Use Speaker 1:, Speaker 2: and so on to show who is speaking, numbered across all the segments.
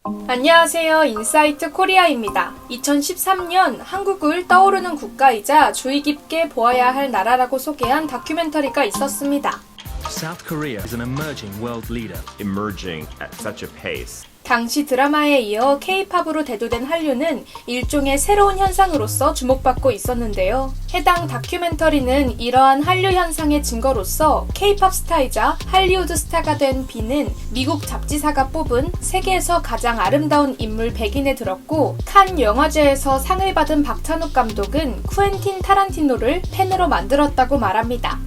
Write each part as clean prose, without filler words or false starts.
Speaker 1: 안녕하세요. 인사이트 코리아입니다. 2013년 한국을 떠오르는 국가이자 주의 깊게 보아야 할 나라라고 소개한 다큐멘터리가 있었습니다.
Speaker 2: South Korea is an emerging world leader.
Speaker 3: emerging at such a pace.
Speaker 1: 당시 드라마에 이어 K-팝으로 대두된 한류는 일종의 새로운 현상으로서 주목받고 있었는데요. 해당 다큐멘터리는 이러한 한류 현상의 증거로서 K-팝 스타이자 할리우드 스타가 된 비는 미국 잡지사가 뽑은 세계에서 가장 아름다운 인물 100인에 들었고, 칸 영화제에서 상을 받은 박찬욱 감독은 쿠엔틴 타란티노를 팬으로 만들었다고 말합니다.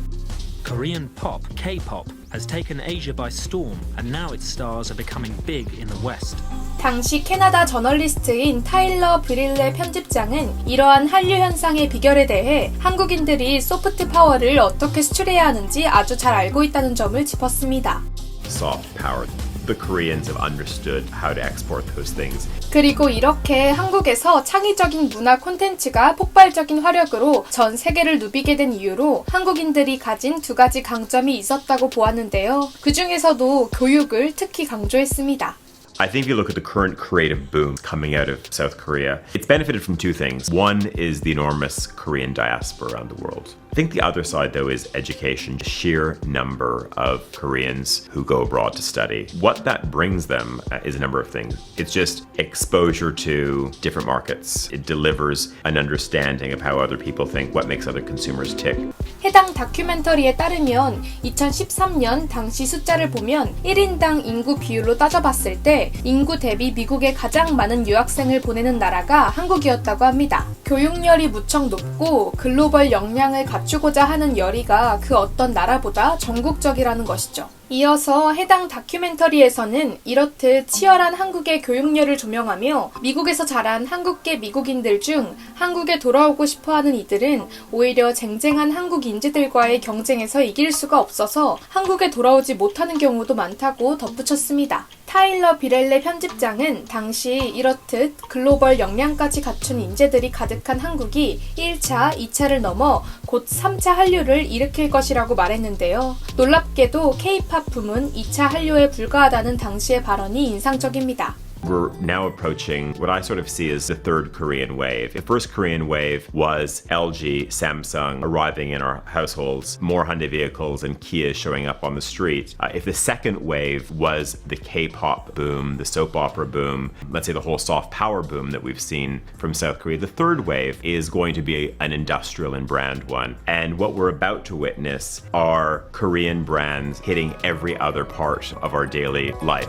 Speaker 2: Korean pop, K-pop, has taken Asia by storm, and now its stars are becoming big in the West.
Speaker 1: 당시 캐나다 저널리스트인 타일러 브릴레 편집장은 이러한 한류 현상의 비결에 대해 한국인들이 소프트 파워를 어떻게 수출해야 하는지 아주 잘 알고 있다는 점을 짚었습니다.
Speaker 3: Soft power. The Koreans have understood how to export those things.
Speaker 1: 그리고 이렇게 한국에서 창의적인 문화 콘텐츠가 폭발적인 화력으로 전 세계를 누비게 된 이유로 한국인들이 가진 두 가지 강점이 있었다고 보았는데요. 그 중에서도 교육을 특히 강조했습니다.
Speaker 3: I think if you look at the current creative boom coming out of South Korea, it's benefited from two things. One is the enormous Korean diaspora around the world. I think the other side, though, is education. Sheer number of Koreans who go abroad to study. What that brings them is a number of things. It's just exposure to different markets. It delivers an understanding of how other people think, what makes other consumers tick.
Speaker 1: 해당 다큐멘터리에 따르면 2013년 당시 숫자를 보면 1인당 인구 비율로 따져봤을 때 인구 대비 미국에 가장 많은 유학생을 보내는 나라가 한국이었다고 합니다. 교육열이 무척 높고 글로벌 역량을 갖추고자 하는 열의가 그 어떤 나라보다 전국적이라는 것이죠. 이어서 해당 다큐멘터리에서는 이렇듯 치열한 한국의 교육열을 조명하며 미국에서 자란 한국계 미국인들 중 한국에 돌아오고 싶어하는 이들은 오히려 쟁쟁한 한국 인재들과의 경쟁에서 이길 수가 없어서 한국에 돌아오지 못하는 경우도 많다고 덧붙였습니다. 타일러 비렐레 편집장은 당시 이렇듯 글로벌 역량까지 갖춘 인재들이 가득한 한국이 1차, 2차를 넘어 곧 3차 한류를 일으킬 것이라고 말했는데요. 놀랍게도 K-팝 붐은 2차 한류에 불과하다는 당시의 발언이 인상적입니다.
Speaker 3: We're now approaching what I sort of see as the third Korean wave. The first Korean wave was LG, Samsung arriving in our households, more Hyundai vehicles and Kia showing up on the street. If the second wave was the K-pop boom, the soap opera boom, let's say the whole soft power boom that we've seen from South Korea, the third wave is going to be an industrial and brand one. And what we're about to witness are Korean brands hitting every other part of our daily life.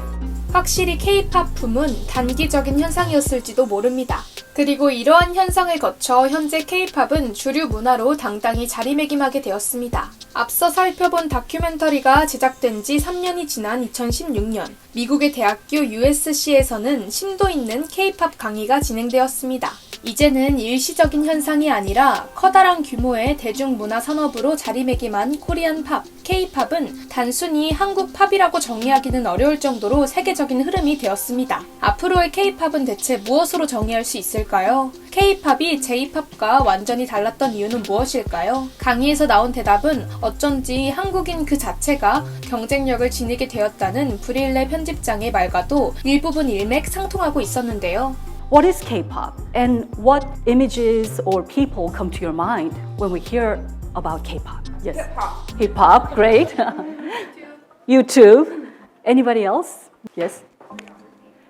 Speaker 1: 확실히 K-팝 붐은 단기적인 현상이었을지도 모릅니다. 그리고 이러한 현상을 거쳐 현재 K-팝은 주류 문화로 당당히 자리매김하게 되었습니다. 앞서 살펴본 다큐멘터리가 제작된 지 3년이 지난 2016년, 미국의 대학교 USC에서는 심도 있는 K-팝 강의가 진행되었습니다. 이제는 일시적인 현상이 아니라 커다란 규모의 대중문화 산업으로 자리매김한 코리안 팝, K-팝은 단순히 한국 팝이라고 정의하기는 어려울 정도로 세계적인 흐름이 되었습니다. 앞으로의 K-팝은 대체 무엇으로 정의할 수 있을까요? K-팝이 J-팝과 완전히 달랐던 이유는 무엇일까요? 강의에서 나온 대답은 어쩐지 한국인 그 자체가 경쟁력을 지니게 되었다는 브릴레 편집장의 말과도 일부분 일맥상통하고 있었는데요.
Speaker 4: What is K-pop and what images or people come to your mind when we hear about K-pop? Yes. Hip-hop. Hip-hop, great. YouTube. Anybody else? Yes.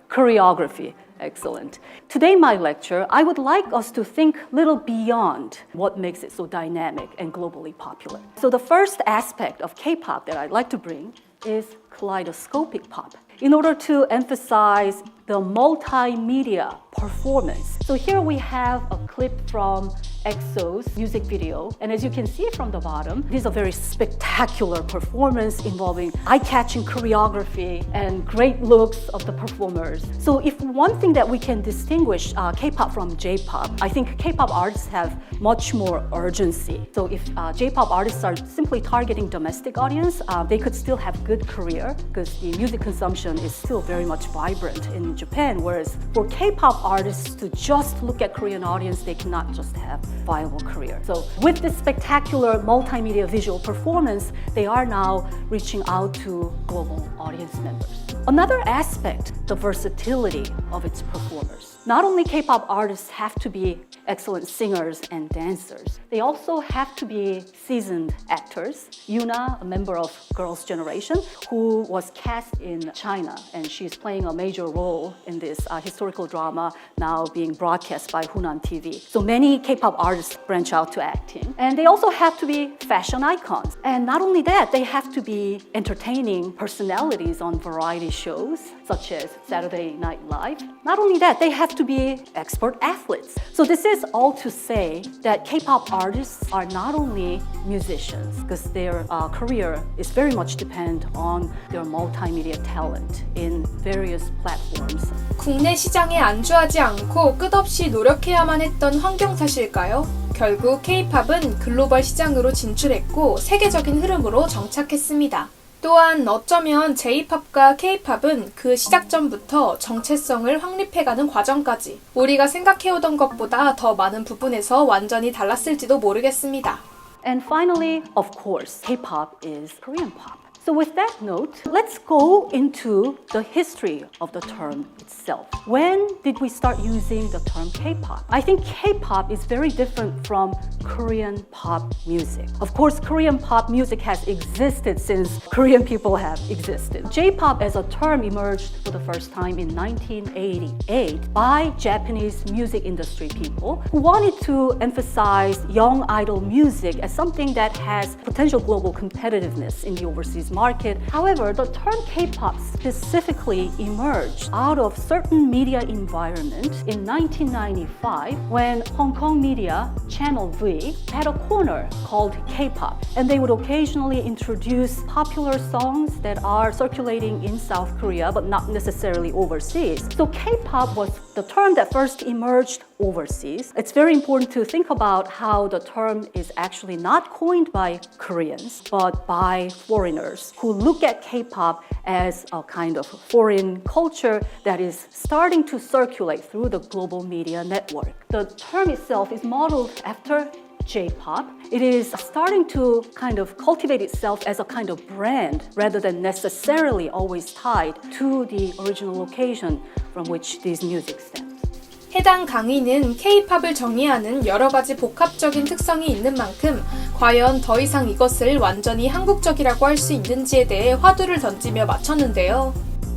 Speaker 4: Choreography. Excellent. Today in my lecture, I would like us to think a little beyond what makes it so dynamic and globally popular. So the first aspect of K-pop that I'd like to bring is kaleidoscopic pop in order to emphasize the multimedia performance. So here we have a clip from EXO's music video, and as you can see from the bottom, it is a very spectacular performance involving eye-catching choreography and great looks of the performers. So if one thing that we can distinguish K-pop from J-pop, I think K-pop artists have much more urgency. So if J-pop artists are simply targeting domestic audience, they could still have good career because the music consumption is still very much vibrant in Japan, whereas for K-pop artists to just look at Korean audience, they cannot just have viable career. So with this spectacular multimedia visual performance, they are now reaching out to global audience members. Another aspect, the versatility of its performers. Not only K-pop artists have to be excellent singers and dancers, they also have to be seasoned actors. Yuna, a member of Girls' Generation, who was cast in China, and she's playing a major role in this historical drama now being broadcast by Hunan TV. So many K-pop artists branch out to acting. And they also have to be fashion icons. And not only that, they have to be entertaining personalities on variety shows, such as Saturday Night Live. Not only that, they have to be expert athletes. So this is all to say that K-pop artists are not only musicians, because their career is very much dependent on their multimedia talent in various platforms.
Speaker 1: 국내 시장에 안주하지 않고 끝없이 노력해야만 했던 환경 탓일까요? 결국 K-팝은 글로벌 시장으로 진출했고 세계적인 흐름으로 정착했습니다. 또한 어쩌면 J-팝과 K-팝은 그 시작점부터 정체성을 확립해가는 과정까지 우리가 생각해오던 것보다 더 많은 부분에서 완전히 달랐을지도 모르겠습니다.
Speaker 4: And finally, of course, K-pop is Korean pop. So with that note, let's go into the history of the term itself. When did we start using the term K-pop? I think K-pop is very different from Korean pop music. Of course, Korean pop music has existed since Korean people have existed. J-pop as a term emerged for the first time in 1988 by Japanese music industry people who wanted to emphasize young idol music as something that has potential global competitiveness in the overseas market. However, the term K-pop specifically emerged out of certain media environment in 1995 when Hong Kong media, Channel V, had a corner called K-pop. And they would occasionally introduce popular songs that are circulating in South Korea but not necessarily overseas. So K-pop was the term that first emerged overseas. It's very important to think about how the term is actually not coined by Koreans, but by foreigners who look at K-pop as a kind of foreign culture that is starting to circulate through the global media network. The term itself is modeled after J-pop. It is starting to kind of cultivate itself as a kind of brand rather than necessarily always tied to the original location from which this music stems.
Speaker 1: 해당 강의는 K-팝을 정의하는 여러 가지 복합적인 특성이 있는 만큼 과연 더 이상 이것을 완전히 한국적이라고 할 수 있는지에 대해 화두를 던지며 마쳤는데요.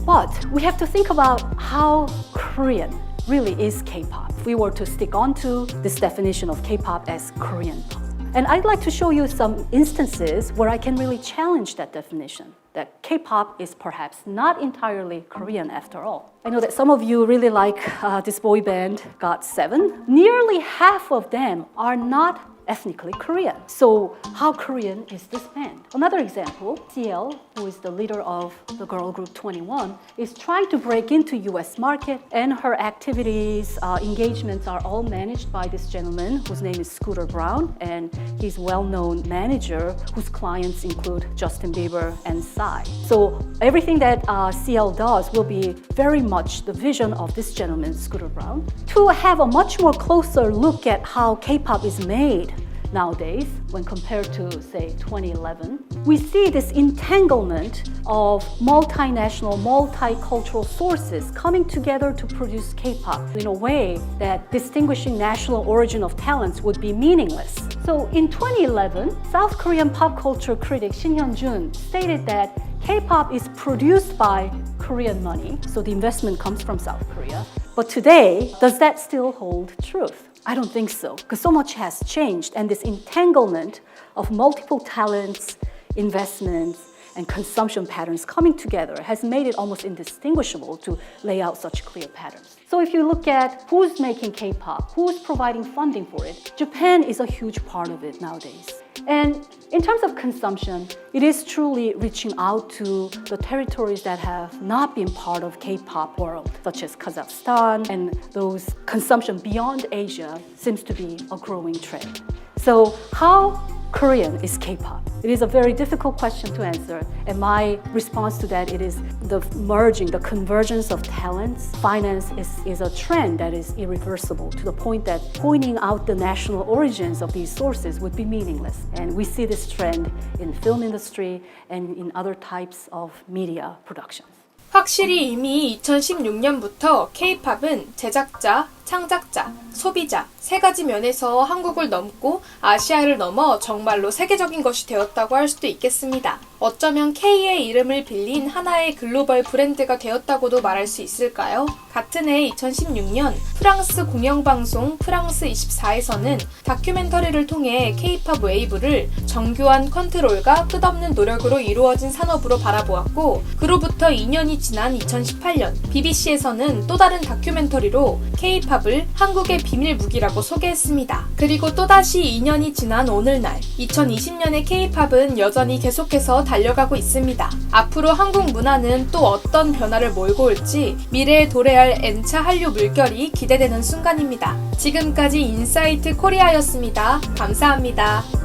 Speaker 4: But we have to think about how Korean really is K-pop. If we were to stick onto this definition of K-pop as Korean pop. And I'd like to show you some instances where I can really challenge that definition, that K-pop is perhaps not entirely Korean after all. I know that some of you really like this boy band, GOT7. Nearly half of them are not ethnically Korean. So how Korean is this band? Another example, CL, who is the leader of the girl group 21, is trying to break into US market, and her activities, engagements are all managed by this gentleman whose name is Scooter Braun, and he's a well-known manager whose clients include Justin Bieber and Psy. So everything that CL does will be very much the vision of this gentleman, Scooter Braun. To have a much more closer look at how K-pop is made nowadays, when compared to, say, 2011, we see this entanglement of multinational, multicultural sources coming together to produce K-pop in a way that distinguishing national origin of talents would be meaningless. So in 2011, South Korean pop culture critic Shin Hyun-jun stated that K-pop is produced by Korean money, so the investment comes from South Korea. But today, does that still hold truth? I don't think so, because so much has changed, and this entanglement of multiple talents, investments, and consumption patterns coming together has made it almost indistinguishable to lay out such clear patterns. So if you look at who's making K-pop, who's providing funding for it, Japan is a huge part of it nowadays. And in terms of consumption, it is truly reaching out to the territories that have not been part of K-pop world, such as Kazakhstan, and those consumption beyond Asia seems to be a growing trend. So how Korean is K-pop? It is a very difficult question to answer, and my response to that it is the merging, the convergence of talents. Finance is a trend that is irreversible to the point that pointing out the national origins of these sources would be meaningless. And we see this trend in film industry and in other types of media productions.
Speaker 1: 확실히 이미 2016년부터 K-팝은 제작자, 창작자, 소비자 세 가지 면에서 한국을 넘고 아시아를 넘어 정말로 세계적인 것이 되었다고 할 수도 있겠습니다. 어쩌면 K의 이름을 빌린 하나의 글로벌 브랜드가 되었다고도 말할 수 있을까요? 같은 해 2016년 프랑스 공영방송 프랑스 24에서는 다큐멘터리를 통해 K-팝 웨이브를 정교한 컨트롤과 끝없는 노력으로 이루어진 산업으로 바라보았고, 그로부터 2년이 지난 2018년 BBC에서는 또 다른 다큐멘터리로 K-팝을 한국의 비밀 무기라고 소개했습니다. 그리고 또다시 2년이 지난 오늘날 2020년의 K-팝은 여전히 계속해서 달려가고 있습니다. 앞으로 한국 문화는 또 어떤 변화를 몰고 올지 미래에 도래할 N차 한류 물결이 기대되는 순간입니다. 지금까지 인사이트 코리아였습니다. 감사합니다.